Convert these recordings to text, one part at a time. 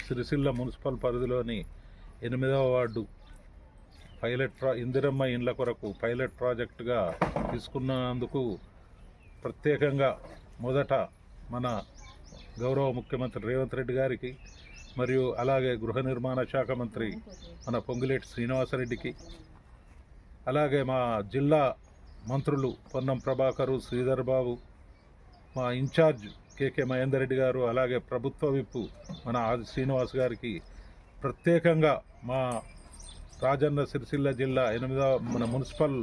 Sircilla municipal పరిధిలోని 8వ ward Indiramma ఇండ్ల కొరకు పైలట్ ప్రాజెక్టుగా తీసుకున్నందుకు ప్రత్యేకంగా మొదట మన గౌరవ ముఖ్యమంత్రి రేవంత్ రెడ్డి గారికి మరియు అలాగే గృహ నిర్మాణ శాఖ మంత్రి మన పొంగులేటి శ్రీనివాసరెడ్డికి, అలాగే మా జిల్లా మంత్రులు పొన్నం ప్రభాకరు, శ్రీధర్ బాబు, మా ఇన్ఛార్జ్ కేకే మహేందర్ రెడ్డి గారు, అలాగే ప్రభుత్వ విప్పు మన ఆది శ్రీనివాస్ గారికి ప్రత్యేకంగా మా రాజన్న సిరిసిల్ల జిల్లా మన మున్సిపల్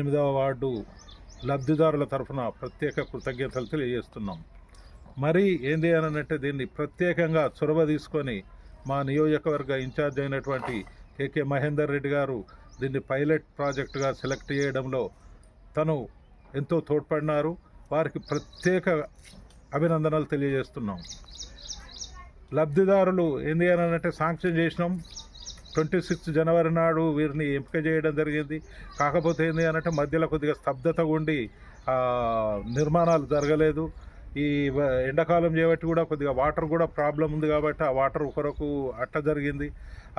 8వ వార్డు లబ్ధిదారుల తరఫున ప్రత్యేక కృతజ్ఞతలు తెలియజేస్తున్నాం. మరి ఏంది అనంటే దీన్ని ప్రత్యేకంగా చొరవ తీసుకొని మా నియోజకవర్గ ఇన్ఛార్జ్ అయినటువంటి కేకే మహేందర్ రెడ్డి గారు దీన్ని పైలట్ ప్రాజెక్టుగా సెలెక్ట్ చేయడంలో తను ఎంతో తోడ్పడినారు. వారికి ప్రత్యేక అభినందనలు తెలియజేస్తున్నాం. లబ్ధిదారులు ఏంది అనంటే శాంక్షన్ చేసినాం. 26 జనవరి నాడు వీరిని ఎంపిక చేయడం జరిగింది. కాకపోతే ఏంది అనంటే మధ్యలో కొద్దిగా స్తబ్దత ఉండి నిర్మాణాలు జరగలేదు. ఈ ఎండాకాలం చేయబట్టి కూడా కొద్దిగా వాటర్ కూడా ప్రాబ్లం ఉంది కాబట్టి ఆ వాటర్ కొరకు అట్ట జరిగింది.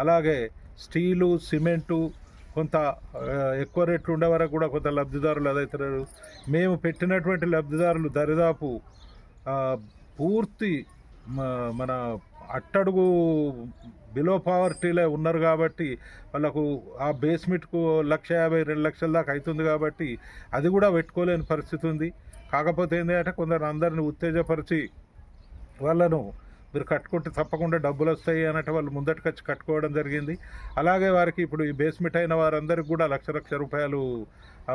అలాగే స్టీలు, సిమెంటు కొంత ఎక్కువ రేట్లు ఉండే వరకు కూడా కొంత లబ్ధిదారులు అదవుతున్నారు. మేము పెట్టినటువంటి లబ్ధిదారులు దరిదాపు పూర్తి మన అట్టడుగు బిలో పావర్టీలో ఉన్నారు కాబట్టి వాళ్ళకు ఆ బేస్మెంట్కు 1,50,000 2 లక్షల దాకా అవుతుంది కాబట్టి అది కూడా పెట్టుకోలేని పరిస్థితి ఉంది. కాకపోతే ఏంటంటే కొందరు అందరిని ఉత్తేజపరిచి వాళ్ళను మీరు కట్టుకుంటే తప్పకుండా డబ్బులు వస్తాయి అన్నట్టు వాళ్ళు ముందటికి వచ్చి కట్టుకోవడం జరిగింది. అలాగే వారికి ఇప్పుడు ఈ బేస్మెంట్ అయిన వారందరికీ కూడా లక్ష రూపాయలు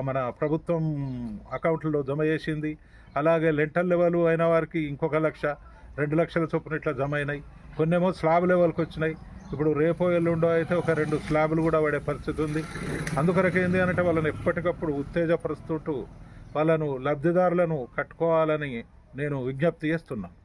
మన ప్రభుత్వం అకౌంట్లో జమ చేసింది. అలాగే లెంటల్ లెవెల్ అయిన వారికి ఇంకొక 1,00,000 2 లక్షల చొప్పున ఇట్లా జమ అయినాయి. కొన్నేమో స్లాబ్ లెవెల్కి వచ్చినాయి. ఇప్పుడు రేపో ఎల్లుండో అయితే ఒక 2 స్లాబులు కూడా పడే పరిస్థితి ఉంది. అందుకొరకు ఏంది అంటే వాళ్ళని ఎప్పటికప్పుడు ఉత్తేజపరుస్తుంటూ వాళ్ళను లబ్ధిదారులను కట్టుకోవాలని నేను విజ్ఞప్తి చేస్తున్నాను.